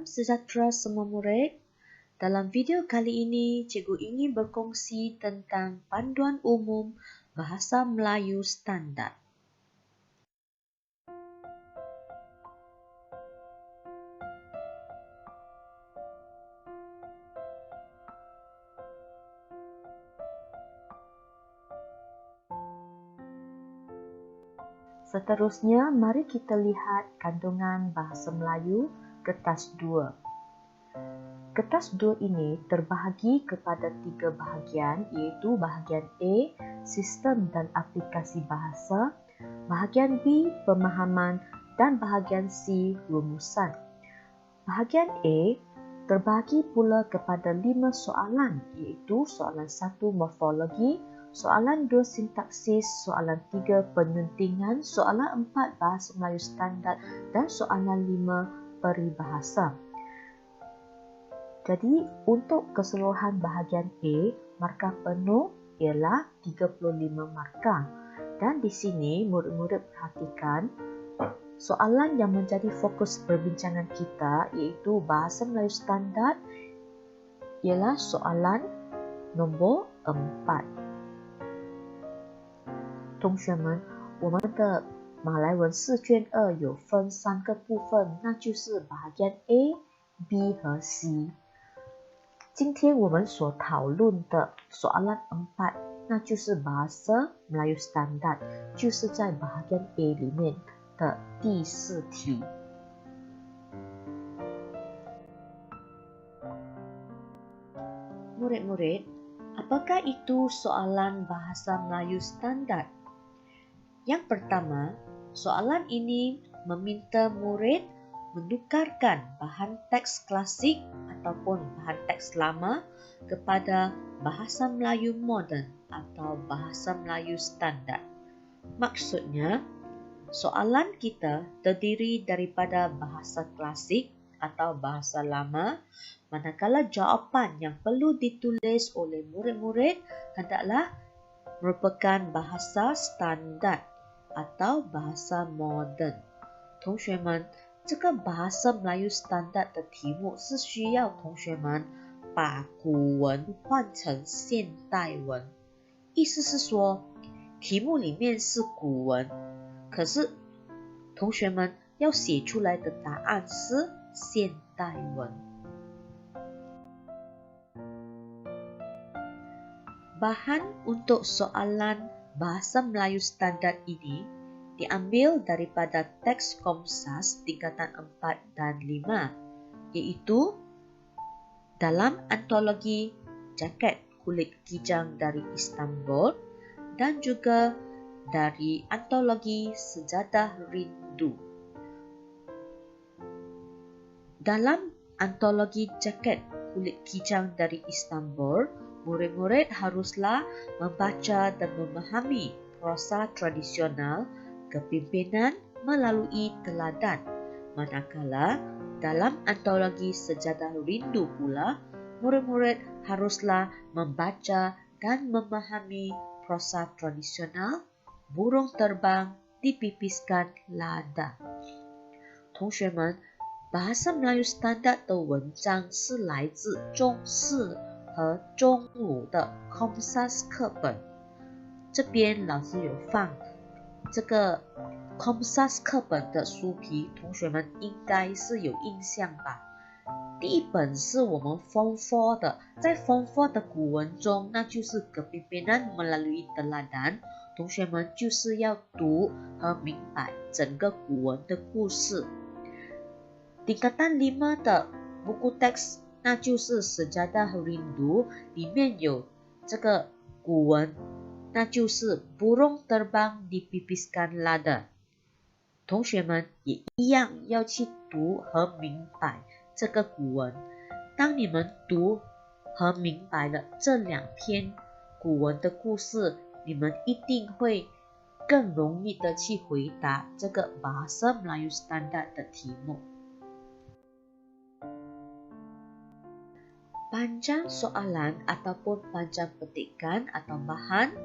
Salam sejahtera semua murid. Dalam video kali ini, cikgu ingin berkongsi tentang panduan umum Bahasa Melayu Standard. Seterusnya, mari kita lihat kandungan Bahasa Melayu Kertas 2. Kertas 2 ini terbahagi kepada 3 bahagian, iaitu bahagian A, Sistem dan Aplikasi Bahasa, bahagian B, Pemahaman, dan bahagian C, Rumusan. Bahagian A terbahagi pula kepada 5 soalan, iaitu soalan 1 morfologi, soalan 2 sintaksis, soalan 3 penyuntingan, soalan 4 Bahasa Melayu Standard, dan soalan 5 peribahasa. Jadi, untuk keseluruhan bahagian A, markah penuh ialah 35 markah. Dan di sini, murid-murid perhatikan, soalan yang menjadi fokus perbincangan kita iaitu Bahasa Melayu Standard ialah soalan nombor 4. 同学们，我们的马来文试卷2有分3个部分，那就是bahagian A、B 和 C。今天我们所讨论的soalan 4，那就是Bahasa Melayu Standard，就是在bahagian A 里面的第4题。Murid-murid, apakah itu soalan Bahasa Melayu Standard? Yang pertama, soalan ini meminta murid menukarkan bahan teks klasik ataupun bahan teks lama kepada Bahasa Melayu moden atau Bahasa Melayu Standard. Maksudnya, soalan kita terdiri daripada bahasa klasik atau bahasa lama, manakala jawapan yang perlu ditulis oleh murid-murid hendaklah merupakan bahasa standard atau bahasa moden. 同学们，这个Bahasa Melayu Standard 的题目是需要同学们把古文换成现代文，意思是说，题目里面是古文，可是同学们要写出来的答案是现代文。Bahan untuk soalan Bahasa Melayu Standard ini diambil daripada teks Komsas tingkatan 4 dan 5, iaitu dalam antologi Jaket Kulit Kijang dari Istanbul dan juga dari antologi Sejadah Rindu. Dalam antologi Jaket Kulit Kijang dari Istanbul, murid-murid haruslah membaca dan memahami prosa tradisional kepimpinan melalui teladan. Manakala dalam antologi Sejadah Rindu pula, murid-murid haruslah membaca dan memahami prosa tradisional burung terbang dipipiskan lada. 同学们，Bahasa Melayu Standard 的文章是来自中4和中5的 Komsas 课本。这边老师有放这个 Komsas 课本的书皮，同学们应该是有印象吧。第一本是我们 Form 4的，在 Form 4的古文中，那就是 Kepimpinan Melalui Teladan， 同学们就是要读和明白整个古文的故事。Tingkatan 5的 buku teks， 那就是 Sejadah Rindu， 里面有这个古文，那就是 burung terbang dipipiskan lada。 同学们也一样要去读和明白这个古文。当你们读和明白了这2篇古文的故事，你们一定会更容易的去回答这个 Bahasa Melayu Standard 的题目。Panjang soalan ataupun panjang petikan atau bahan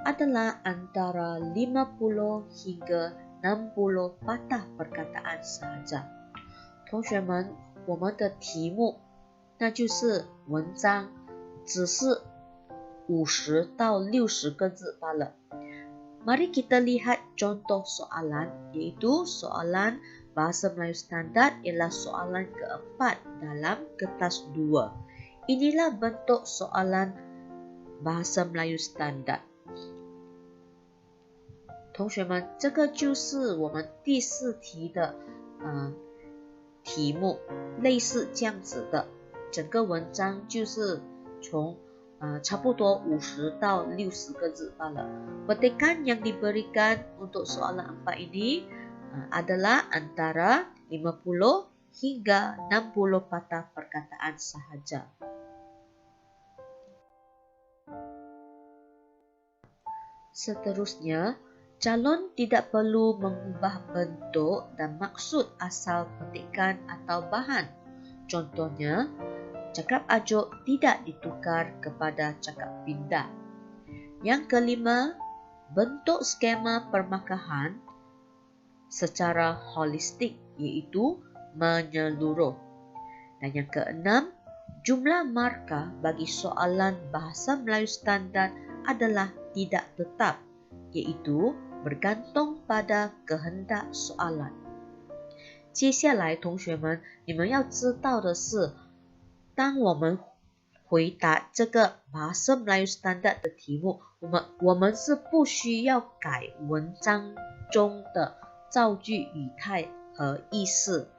adalah antara 50 hingga 60 patah perkataan sahaja. 同学们，我们的题目，那就是文章，只是50到60个字罢了。Mari kita lihat contoh soalan, yaitu soalan Bahasa Melayu Standard ialah soalan keempat dalam kertas 2. Inilah bentuk soalan Bahasa Melayu Standard. 同学们，这个就是我们第4题的题目，类似这样子的。整个文章就是从差不多50到60个字罢了。Petikan yang diberikan untuk soalan 4 ini adalah antara 50 hingga 60 patah perkataan sahaja. Seterusnya, calon tidak perlu mengubah bentuk dan maksud asal petikan atau bahan. Contohnya, cakap ajuk tidak ditukar kepada cakap pindah. Yang kelima, bentuk skema permakahan secara holistik, iaitu menyeluruh. Dan yang keenam, jumlah markah bagi soalan Bahasa Melayu Standard adalah tidak tetap, iaitu bergantung pada kehendak soalan. 接下来同学们，你们要知道的是，当我们回答这个Bahasa Melayu Standard 的题目，我们是不需要改文章中的造句语态和意思。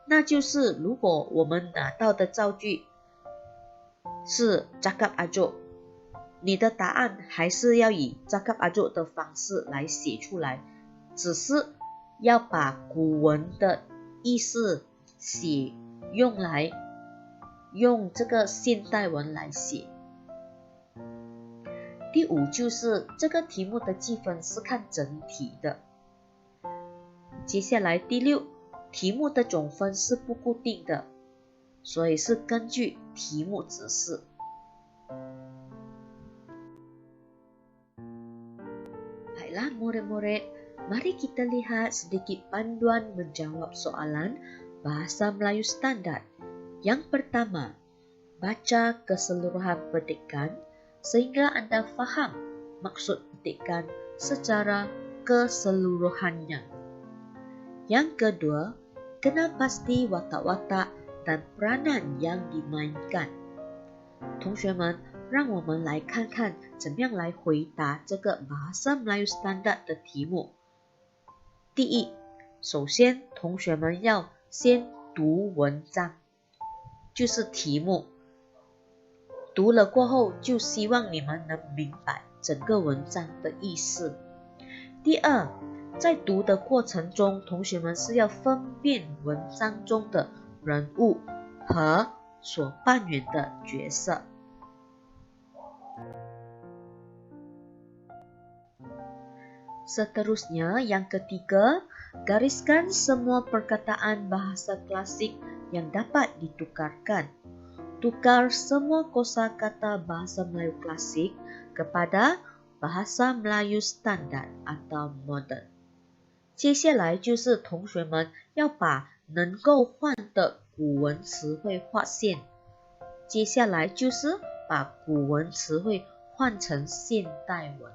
那就是如果我们拿到的造句是 cakap ajuk， 你的答案还是要以 cakap ajuk 的方式来写出来，只是要把古文的意思用这个现代文来写。第5就是这个题目的计分是看整体的。接下来第6，题目的总分是不固定的，所以是根据题目指示。Baiklah murid-murid, mari kita lihat sedikit panduan menjawab soalan Bahasa Melayu Standard. Yang pertama, baca keseluruhan petikan sehingga Anda faham maksud petikan secara keseluruhannya. Yang kedua, kenal pasti watak-watak dan peranan yang dimainkan. 同学们，让我们来看看怎么样来回答这个Bahasa Melayu Standard 的题目。第一，首先同学们要先读文章，就是题目。读了过后，就希望你们能明白整个文章的意思。第二，在读的过程中，同学们是要分辨文章中的人物和所扮演的角色。Seterusnya, yang ketiga, gariskan semua perkataan bahasa klasik yang dapat ditukarkan. Tukar semua kosakata bahasa Melayu klasik kepada Bahasa Melayu Standard atau Modern. 接下来就是同学们要把能够换的古文词汇划线，接下来就是把古文词汇换成现代文。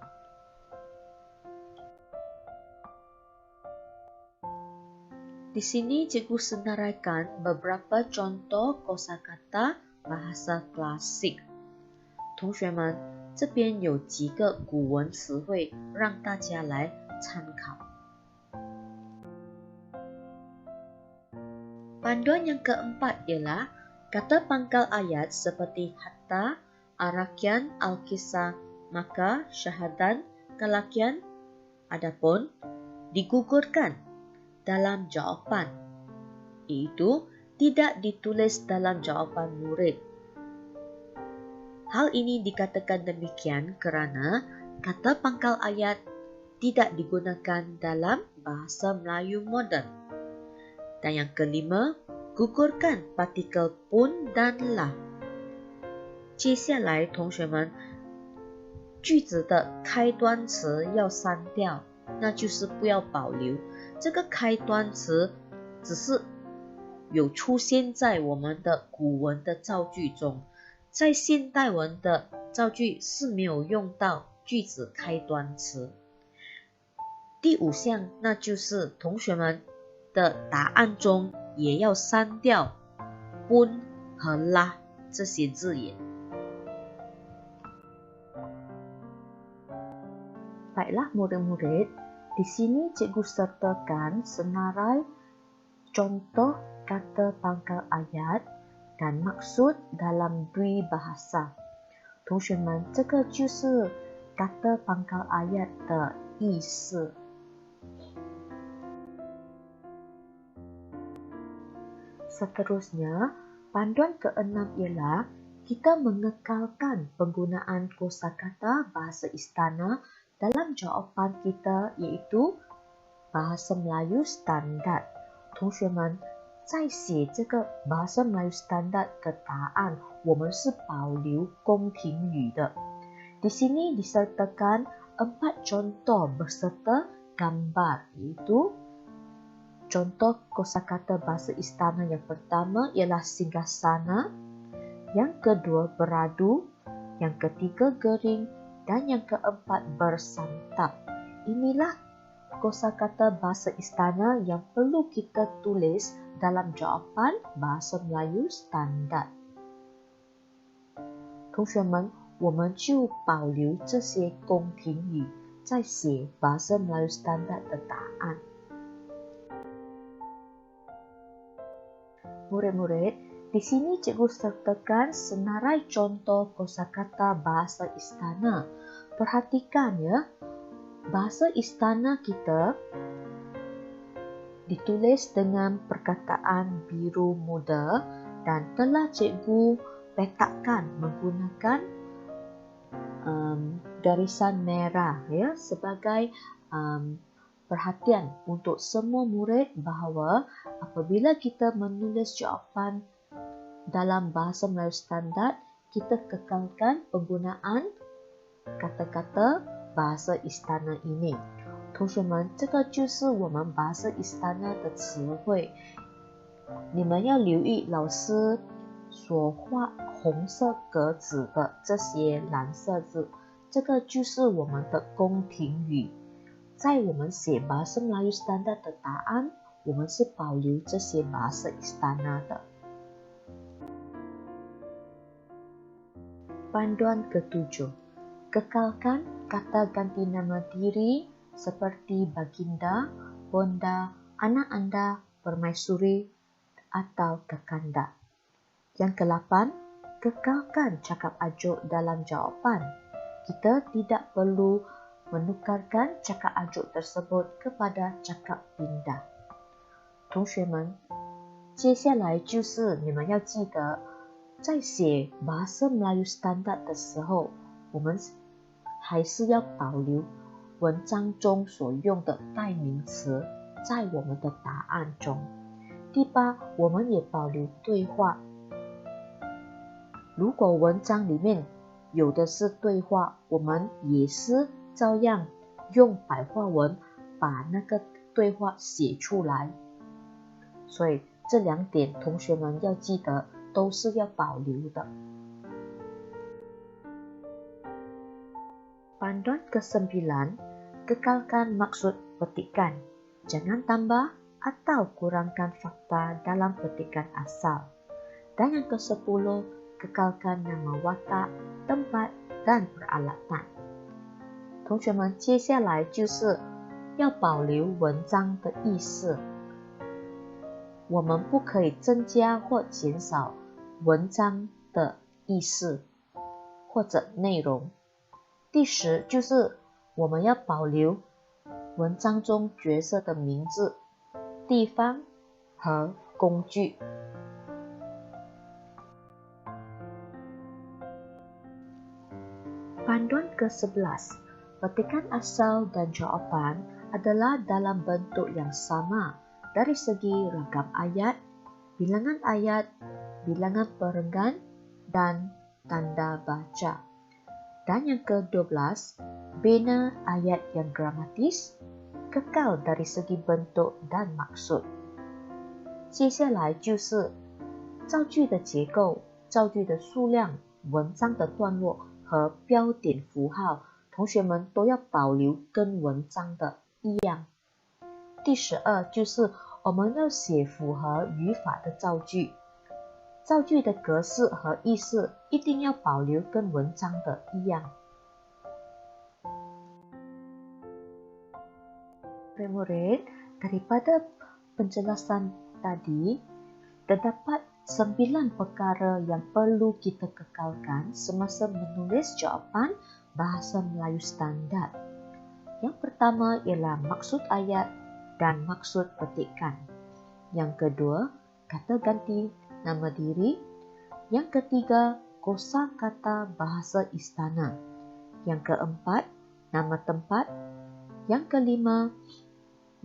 Di sini cikgu senaraikan beberapa contoh kosakata bahasa klasik. 同学们，这边有几个古文词汇让大家来参考。Panduan yang keempat ialah kata pangkal ayat seperti hatta, arakian, alkisah, maka, syahadan, kalakian. Adapun digugurkan dalam jawapan, iaitu tidak ditulis dalam jawapan murid. Hal ini dikatakan demikian kerana kata pangkal ayat tidak digunakan dalam bahasa Melayu moden. Dan yang kelima, gugurkan partikel pun dan lah. 接下来，同学们，句子的开端词要删掉，那就是不要保留。这个开端词只是有出现在我们的古文的造句中，在现代文的造句是没有用到句子开端词。第5项，那就是同学们的答案中也要删掉 pun 和 lah 这些字眼。Baiklah murid-murid, di sini cikgu sertakan senarai contoh kata pangkal ayat dan maksud dalam dui bahasa。同学们，这个就是kata pangkal ayat 的意思。Seterusnya, panduan ke-6 ialah kita mengekalkan penggunaan kosakata bahasa istana dalam jawapan kita, iaitu bahasa Melayu standard。同学们，在写这个bahasa Melayu standard 的答案，我们是保留宫廷语的。Di sini disertakan 4 contoh berserta gambar, iaitu contoh kosakata bahasa istana yang pertama ialah singgasana, yang kedua beradu, yang ketiga gering, dan yang keempat bersantap. Inilah kosakata bahasa istana yang perlu kita tulis dalam jawapan bahasa Melayu standard。同学们，我们就保留这些宫廷语，在写bahasa Melayu standard 的答案。Murid-murid, di sini cikgu sertakan senarai contoh kosakata bahasa istana. Perhatikan ya, bahasa istana kita ditulis dengan perkataan biru muda dan telah cikgu petakkan menggunakan garisan merah ya, sebagai perhatian untuk semua murid bahawa apabila kita menulis jawapan dalam bahasa Melayu standard, kita kekalkan penggunaan kata-kata bahasa istana ini。同学们，这个就是我们bahasa istana 的词汇。你们要留意老师所画红色格子的这些蓝色字，这个就是我们的宫廷语。在我们写bahasa Melayu standard 的答案，我们是保留这些bahasa istana 的。Panduan ke-7, kekalkan kata ganti nama diri seperti baginda, bonda, anak anda, permaisuri atau kakanda. Yang ke-8, kekalkan cakap ajuk dalam jawapan. Kita tidak perlu menukarkan cakap ajuk tersebut kepada cakap pindah。同学们，接下来就是你们要记得，在写bahasa Melayu standard 的时候，我们还是要保留文章中所用的代名词在我们的答案中。第8，我们也保留对话。如果文章里面有的是对话，我们也是照样用白话文把那个对话写出来。所以这2点同学们要记得，都是要保留的。Panduan ke-9, kekalkan maksud petikan. Jangan tambah atau kurangkan fakta dalam petikan asal. Dan yang ke-10, kekalkan nama watak, tempat, dan peralatan。同学们，接下来就是要保留文章的意思。我们不可以增加或减少文章的意思或者内容。第10，就是我们要保留文章中角色的名字、地方和工具。Panduan ke-11, petikan asal dan jawapan adalah dalam bentuk yang sama dari segi ragam ayat, bilangan perenggan, dan tanda baca. Dan yang ke-12, bina ayat yang gramatis, kekal dari segi bentuk dan maksud. 接下来就是造句的结构、造句的数量、文章的段落和标点符号，同学们都要保留跟文章的一样。第12就是我们要写符合语法的造句，造句的格式和意思一定要保留跟文章的一样。Murid, daripada penjelasan tadi, terdapat 9 perkara yang perlu kita kekalkan semasa menulis jawapan bahasa Melayu standard. Yang pertama ialah maksud ayat dan maksud petikan. Yang kedua, kata ganti nama diri. Yang ketiga, kosakata bahasa istana. Yang keempat, nama tempat. Yang kelima,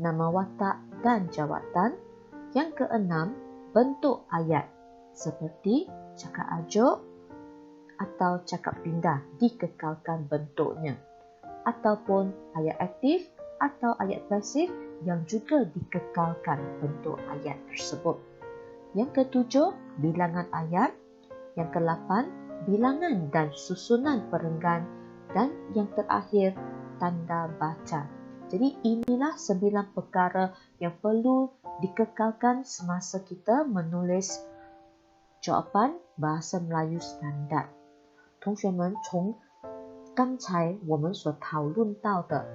nama watak dan jawatan. Yang keenam, bentuk ayat seperti cakap ajuk atau cakap pindah dikekalkan bentuknya, ataupun ayat aktif atau ayat pasif yang juga dikekalkan bentuk ayat tersebut. Yang ketujuh, bilangan ayat. Yang ke-8, bilangan dan susunan perenggan. Dan yang terakhir, tanda baca. Jadi inilah 9 perkara yang perlu dikekalkan semasa kita menulis jawapan bahasa Melayu standard。同学们，从刚才我们所讨论到的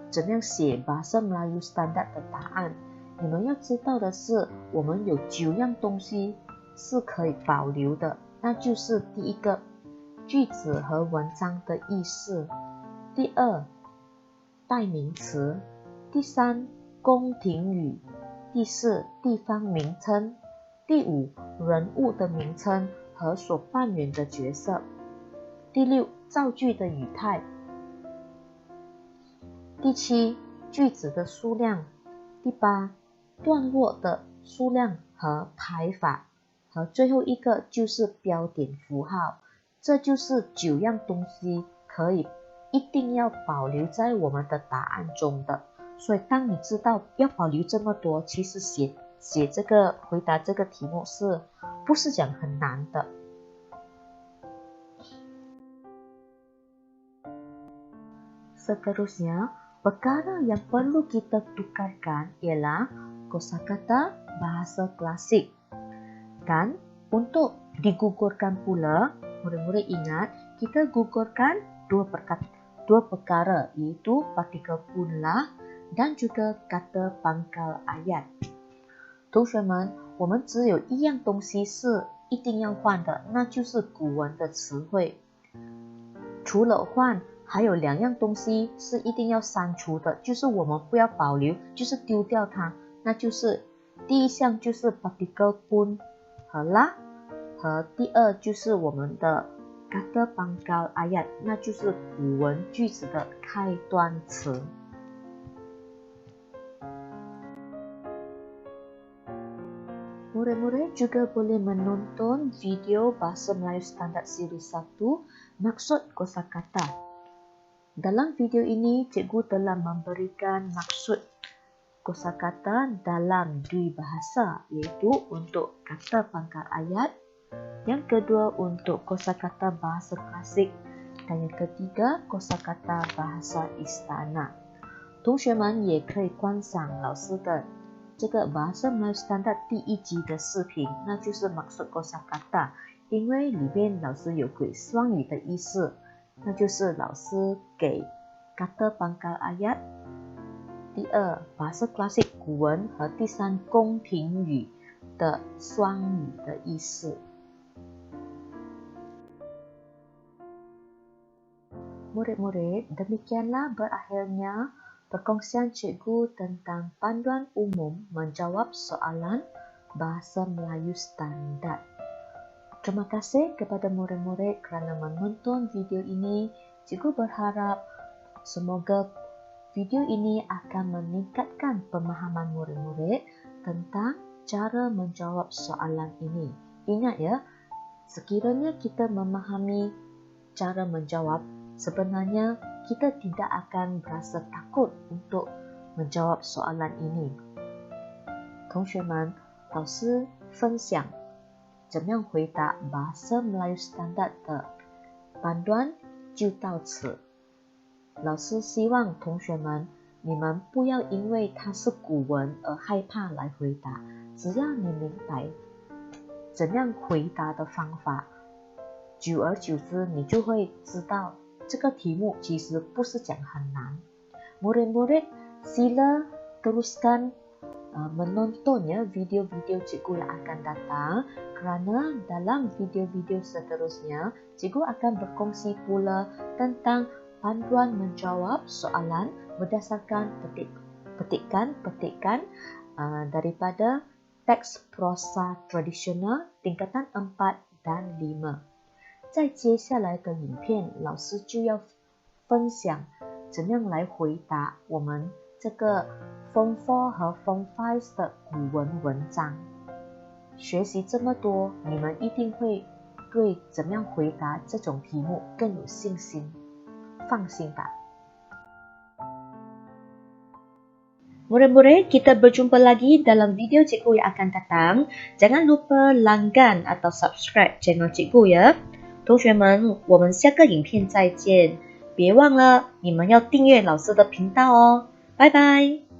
怎样写bahasa Melayu standard 的答案，你们要知道的是，我们有9样东西是可以保留的，那就是第一个，句子和文章的意思；第二，代名词；第三，宫廷语；第四，地方名称；第五，人物的名称和所扮演的角色；第六，造句的语态；第七，句子的数量；第八，段落的数量和排法；和最后一个就是标点符号。这就是9样东西可以一定要保留在我们的答案中的。所以当你知道要保留这么多，其实写这个回答这个题目是不是讲很难的。Seterusnya, perkara yang perlu kita tukarkan ialah kosakata bahasa klasik. Dan untuk digugurkan pula, murid-murid ingat, kita gugurkan dua perkara, iaitu partikel punlah dan juga kata pangkal ayat。同学们，我们只有一样东西是一定要换的，那就是古文的词汇。除了换，还有2样东西是一定要删除的，就是我们不要保留，就是丢掉它。那就是第一项就是 partikel pun 和 la， 和第二就是我们的 kata pangkal ayat， 那就是古文句子的开端词。Murid-murid juga boleh menonton video Bahasa Melayu Standard Siri 1 Maksud Kosakata. Dalam video ini, cikgu telah memberikan maksud kosakata dalam dua bahasa, iaitu untuk kata pangkal ayat, yang kedua untuk kosakata bahasa klasik, dan yang ketiga kosakata bahasa istana。同学们也可以观赏老师的这个 Bahasa Melayu Standard 第1集的视频，那就是 maksud kosakata， 因为里面老师有给双语的意思，那就是老师给 kata pangkal ayat， 第二 bahasa klasik 古文和第三宫廷语的双语的意思。Murid-murid, demikianlah berakhirnya perkongsian cikgu tentang panduan umum menjawab soalan Bahasa Melayu Standard. Terima kasih kepada murid-murid kerana menonton video ini. Cikgu berharap semoga video ini akan meningkatkan pemahaman murid-murid tentang cara menjawab soalan ini. Ingat ya, sekiranya kita memahami cara menjawab, sebenarnya kita tidak akan berasa takut untuk menjawab soalan ini。同学们，老师分享怎样回答 Bahasa Melayu Standard 的班段就到此。老师希望同学们，你们不要因为它是古文而害怕来回答，只要你明白怎样回答的方法，久而久之你就会知道这个题目其实不是讲很难。Murid-murid, sila teruskan menonton ya video-video cikgu yang akan datang, kerana dalam video-video seterusnya cikgu akan berkongsi pula tentang panduan menjawab soalan berdasarkan petikan daripada teks prosa tradisional tingkatan 4 dan 5。在接下来的影片，老师就要分享怎样来回答我们这个 Form 4和 Form 5的古文文章。学习这么多，你们一定会对怎样回答这种题目更有信心。放心吧。Murid-murid, kita berjumpa lagi dalam video cikgu yang akan datang. Jangan lupa langgan atau subscribe channel cikgu ya。同学们，我们下个影片再见。别忘了，你们要订阅老师的频道哦。拜拜。